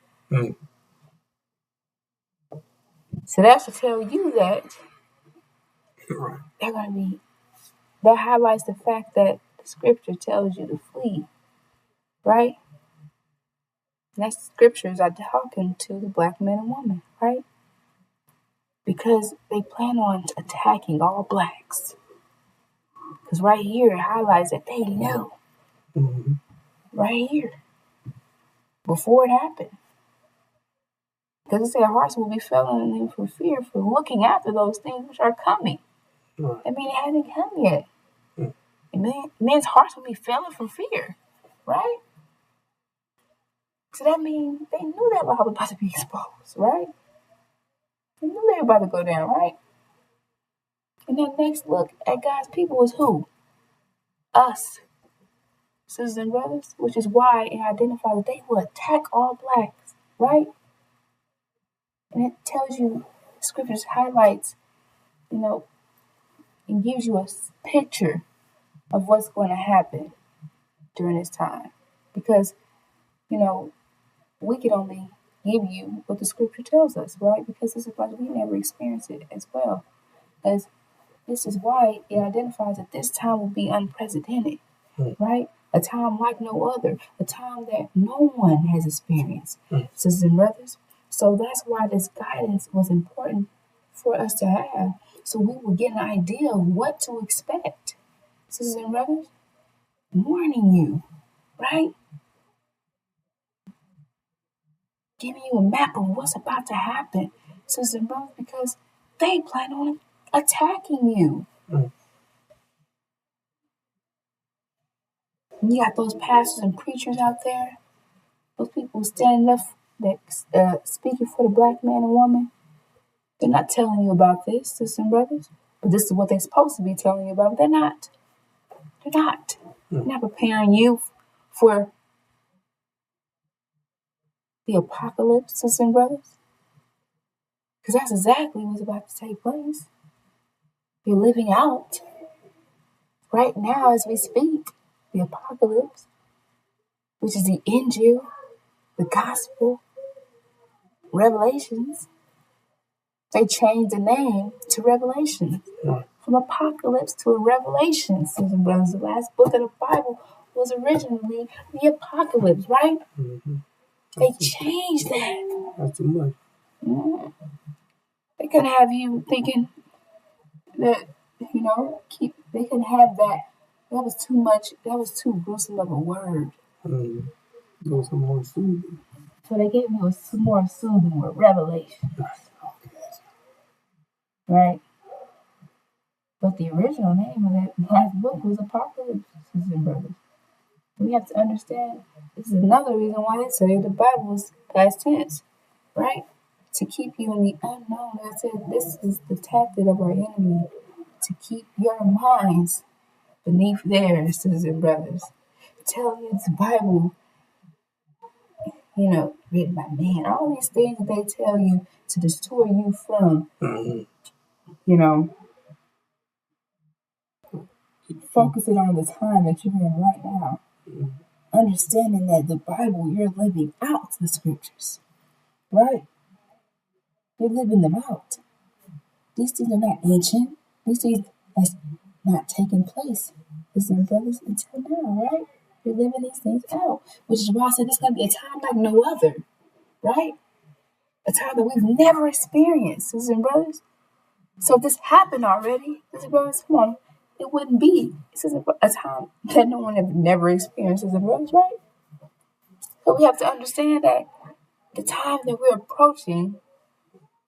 [SPEAKER 1] So that should tell you that they're going to be, that highlights the fact that the scripture tells you to flee. Right? And that scriptures are talking to the black man and woman, right? Because they plan on attacking all blacks. Because right here it highlights that they knew. Right here. Before it happened. Because it said hearts will be failing them for fear, for looking after those things which are coming. Right. I mean, it hasn't come yet. And men's hearts will be failing from fear. Right? So that means they knew that law was about to be exposed, right? They knew they were about to go down, right? And that next look at God's people is who? Us. Sisters and brothers, which is why it identifies that they will attack all blacks, right? And it tells you, scriptures highlights, and gives you a picture of what's going to happen during this time. Because, we can only give you what the scripture tells us, right? Because this is why we never experience it as well. As this is why it identifies that this time will be unprecedented, right? A time like no other, a time that no one has experienced, sisters and brothers. So that's why this guidance was important for us to have, so we will get an idea of what to expect, sisters and brothers. Warning you, right? Giving you a map of what's about to happen, sisters and brothers, because they plan on attacking you. And you got those pastors and preachers out there, those people standing up that speaking for the black man and woman. They're not telling you about this, sisters and brothers. But this is what they're supposed to be telling you about. But they're not. They're not. They're not preparing you for the apocalypse, sisters and brothers. Because that's exactly what's about to take place. You're living out right now as we speak the apocalypse, which is the Injil, the gospel, Revelations. They changed the name to Revelation. From Apocalypse to a Revelation, sisters and brothers. The last book of the Bible was originally the Apocalypse, right? They changed that.
[SPEAKER 2] That's too much.
[SPEAKER 1] They couldn't have you thinking that, they couldn't have that. That was too much. That was too gruesome of a word.
[SPEAKER 2] It was more soothing.
[SPEAKER 1] So they gave me a more soothing word, Revelation. Right? But the original name of that last book was Apocalypse, sisters and brothers. We have to understand, this is another reason why they say the Bible is past tense, right? To keep you in the unknown. I said, this is the tactic of our enemy, to keep your minds beneath theirs, sisters and brothers. Tell you the Bible, written by man. All these things that they tell you to distort you from, focusing on the time that you're in right now. Understanding that the Bible, you're living out the scriptures, right? You're living them out. These things are not ancient. These things has not taken place, sisters and brothers, until now, right? You're living these things out, which is why I said this is going to be a time like no other, right? A time that we've never experienced, sisters and brothers. So if this happened already, sisters and brothers, come on, it wouldn't be a time that no one had never experienced, sisters and brothers, right? But we have to understand that the time that we're approaching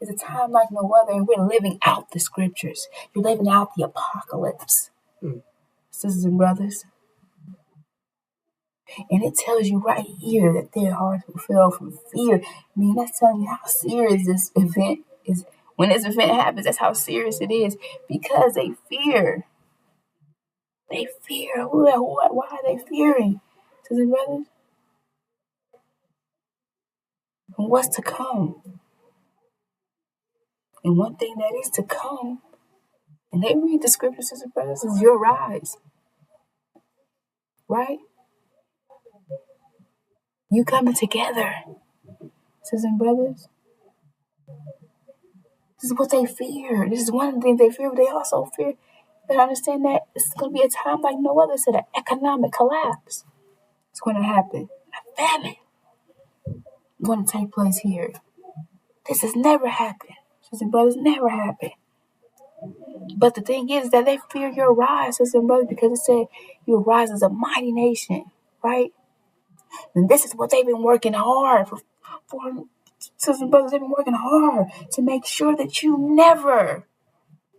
[SPEAKER 1] is a time like no other, and we're living out the scriptures. You're living out the apocalypse, sisters and brothers. And it tells you right here that their hearts will fail from fear. I mean, that's telling you how serious this event is. When this event happens, that's how serious it is, because they fear. They fear. Why are they fearing? Sisters and brothers? And what's to come? And one thing that is to come, and they read the scriptures, sisters and brothers, is your rise. Right? You coming together, sisters and brothers. This is what they fear. This is one of the things they fear, but they also fear. But understand that it's going to be a time like no other. So the economic collapse is going to happen. A famine is going to take place here. This has never happened. Sisters and brothers, never happened. But the thing is that they fear your rise, sisters and brothers, because it said you rise as a mighty nation, right? And this is what they've been working hard for. Sisters and brothers, they've been working hard to make sure that you never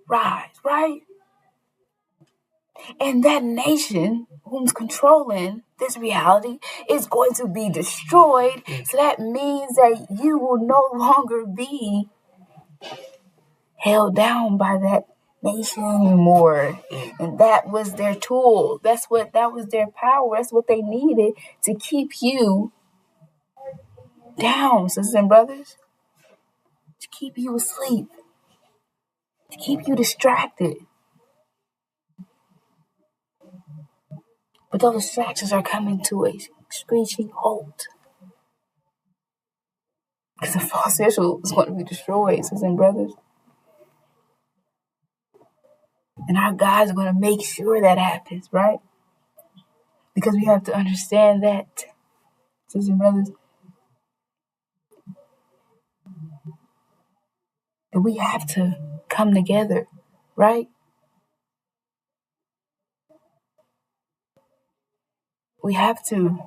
[SPEAKER 1] rise, right? And that nation who's controlling this reality is going to be destroyed. So that means that you will no longer be held down by that nation anymore. And that was their tool. That was their power. That's what they needed to keep you down, sisters and brothers. To keep you asleep. To keep you distracted. But those distractions are coming to a screeching halt. Because the false Israel is going to be destroyed, sisters and brothers. And our guys are going to make sure that happens, right? Because we have to understand that, sisters and brothers, that we have to come together, right? We have to,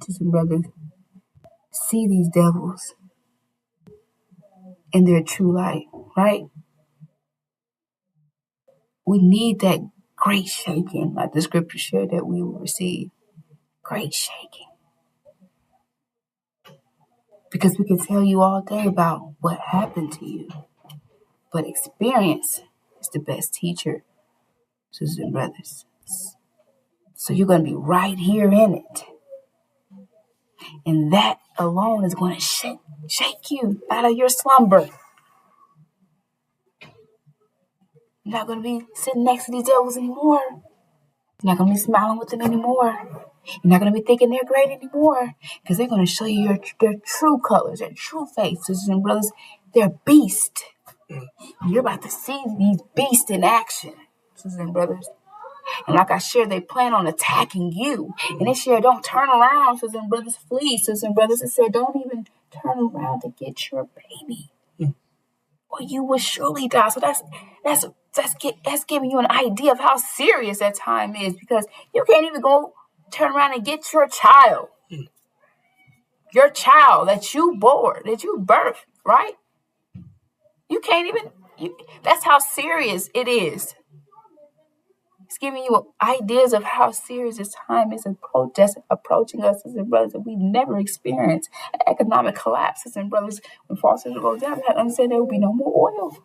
[SPEAKER 1] sisters and brothers, see these devils in their true light, right? We need that great shaking, like the scripture shared, that we will receive. Great shaking. Because we can tell you all day about what happened to you. But experience is the best teacher, sisters and brothers. So you're going to be right here in it. And that alone is going to shake you out of your slumber. You're not going to be sitting next to these devils anymore. You're not going to be smiling with them anymore. You're not going to be thinking they're great anymore. Because they're going to show you their true colors, their true faces, and brothers, they're beasts. You're about to see these beasts in action, sisters and brothers. And like I shared, they plan on attacking you. And it shared, don't turn around, sisters and brothers, flee, sisters and brothers. It said, don't even turn around to get your baby, or you will surely die. So that's giving you an idea of how serious that time is, because you can't even go turn around and get your child that you bore, that you birthed, right? You can't even. That's how serious it is. It's giving you ideas of how serious this time is approaching us as brothers that we've never experienced. Economic collapses and brothers, when false Israel goes down, we have to understand there will be no more oil.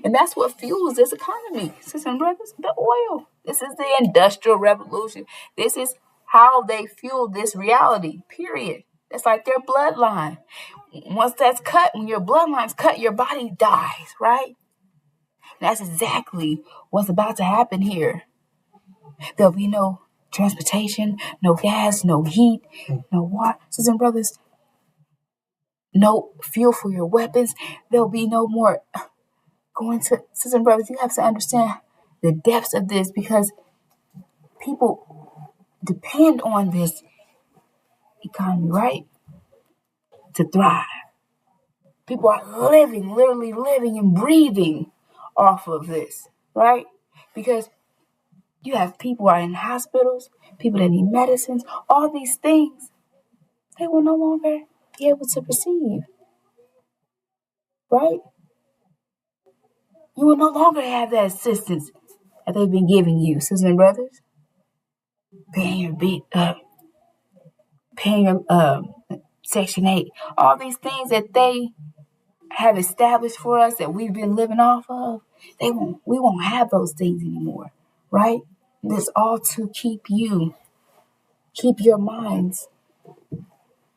[SPEAKER 1] And that's what fuels this economy, sisters and brothers, the oil. This is the Industrial Revolution. This is how they fuel this reality, period. That's like their bloodline. Once that's cut, when your bloodline's cut, your body dies, right? And that's exactly what's about to happen here. There'll be no transportation, no gas, no heat, no water. Sisters and brothers, no fuel for your weapons. There'll be no more going to, sisters and brothers, you have to understand the depths of this, because people depend on this economy, right? To thrive. People are literally living and breathing off of this, right? Because You have people are in hospitals, people that need medicines, all these things. They will no longer be able to perceive, right? You will no longer have that assistance that they've been giving you, sisters and brothers. Paying your Section 8, all these things that they have established for us that we've been living off of, we won't have those things anymore, right? This all to keep your minds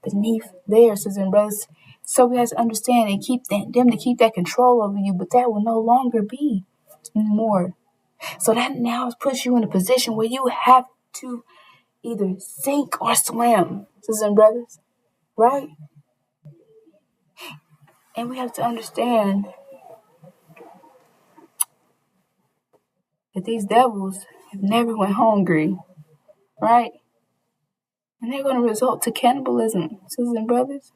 [SPEAKER 1] beneath theirs, sisters and brothers. So we have to understand and keep them to keep that control over you, but that will no longer be anymore. So that now puts you in a position where you have to either sink or swim, sisters and brothers, right? And we have to understand that these devils have never went hungry, right? And they're going to result to cannibalism, sisters and brothers.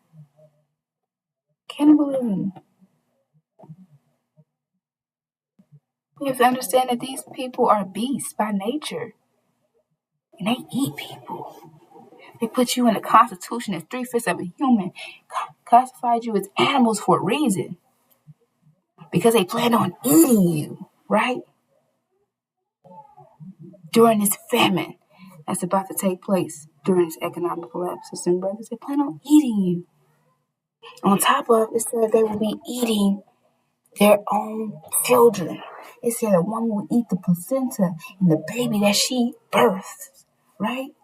[SPEAKER 1] Cannibalism. We have to understand that these people are beasts by nature. And they eat people. They put you in a constitution that's 3/5 of a human, classified you as animals for a reason. Because they plan on eating you, right? During this famine that's about to take place during this economic collapse, sisters and brothers, they plan on eating you. On top of it, said they will be eating their own children. It said a woman will eat the placenta and the baby that she births, right?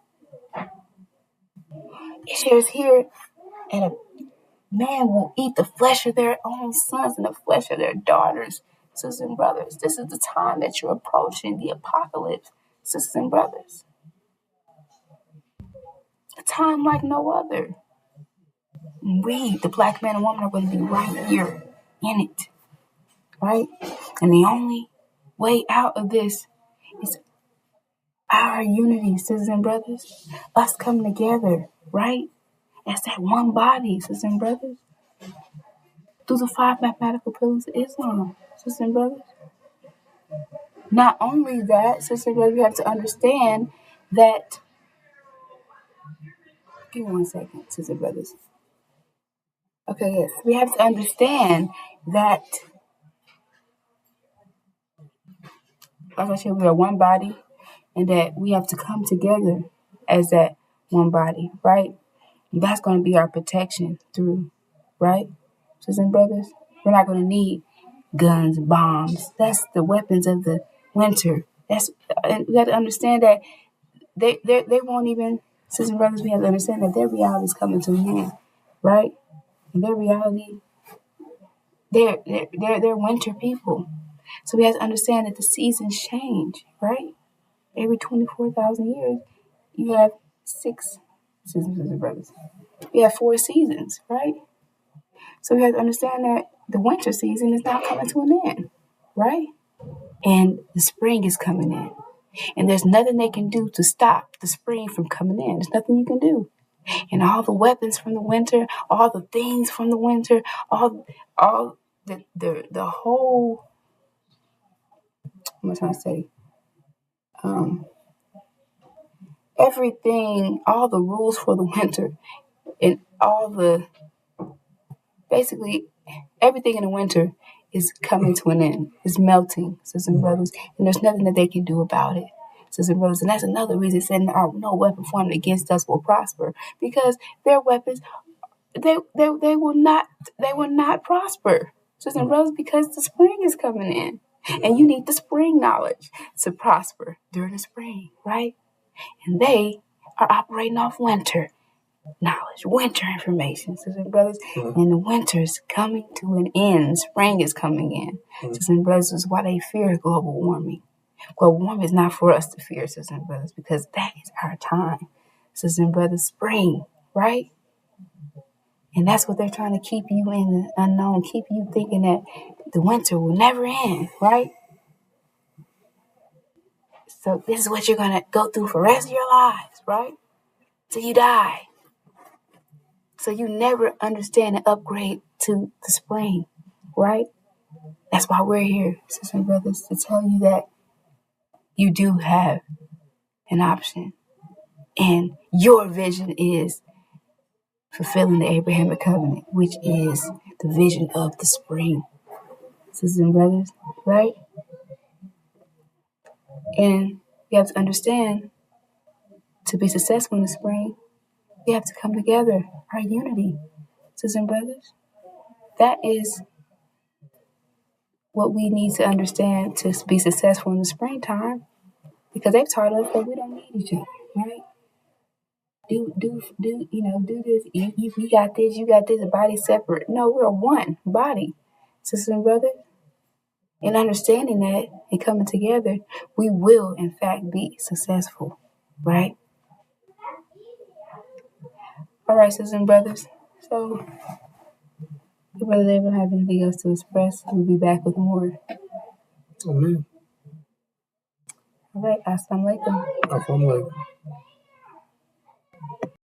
[SPEAKER 1] It says here, and a man will eat the flesh of their own sons and the flesh of their daughters. Sisters and brothers, this is the time that you're approaching the apocalypse, sisters and brothers. A time like no other. We, the black man and woman, are going to be right here in it, right? And the only way out of this is our unity, sisters and brothers. Us coming together, right? As that one body, sisters and brothers. Through the 5 mathematical pillars of Islam, sisters and brothers. Not only that, sisters and brothers, we have to understand that. Give me 1 second, sisters and brothers. Okay, yes. We have to understand that, like I said, we are one body and that we have to come together as that one body, right? And that's going to be our protection through, right? Sisters and brothers, we're not going to need guns, bombs. That's the weapons of the winter. And we have to understand that they won't even, sisters and brothers, we have to understand that their reality is coming to an end, right? And their reality, they're winter people. So we have to understand that the seasons change, right? Every 24,000 years, you have 6 sisters and brothers. You have 4 seasons, right? So we have to understand that the winter season is now coming to an end, right? And the spring is coming in. And there's nothing they can do to stop the spring from coming in. There's nothing you can do. And all the weapons from the winter, all the things from the winter, all the whole, what am I trying to say? Everything, all the rules for the winter, and basically everything in the winter is coming to an end. It's melting, sisters and brothers, and there's nothing that they can do about it, sisters and brothers. And that's another reason saying no weapon formed against us will prosper, because their weapons, they will not prosper, sisters and brothers, because the spring is coming in, and you need the spring knowledge to prosper during the spring, right? And they are operating off winter knowledge, winter information, sisters and brothers. And the winter is coming to an end. Spring is coming in. Sisters and brothers, is why they fear global warming. Global warming is not for us to fear, sisters and brothers, because that is our time. Sisters and brothers, spring, right? And that's what they're trying to keep you in the unknown, keep you thinking that the winter will never end, right? So this is what you're going to go through for the rest of your lives, right? Till you die. So you never understand and upgrade to the spring, right? That's why we're here, sisters and brothers, to tell you that you do have an option. And your vision is fulfilling the Abrahamic covenant, which is the vision of the spring. Sisters and brothers, right? And you have to understand, to be successful in the spring, we have to come together, our unity. Sisters and brothers, that is what we need to understand to be successful in the springtime, because they've taught us that we don't need each other, right? Do this. We got this. You got this. A body separate. No, we're one body, sisters and brothers. In understanding that and coming together, we will, in fact, be successful, right? All right, sisters and brothers. So, if Brother David don't have anything else to express, we'll be back with more.
[SPEAKER 2] Amen.
[SPEAKER 1] All right, assalamu alaikum.
[SPEAKER 2] Assalamu alaikum.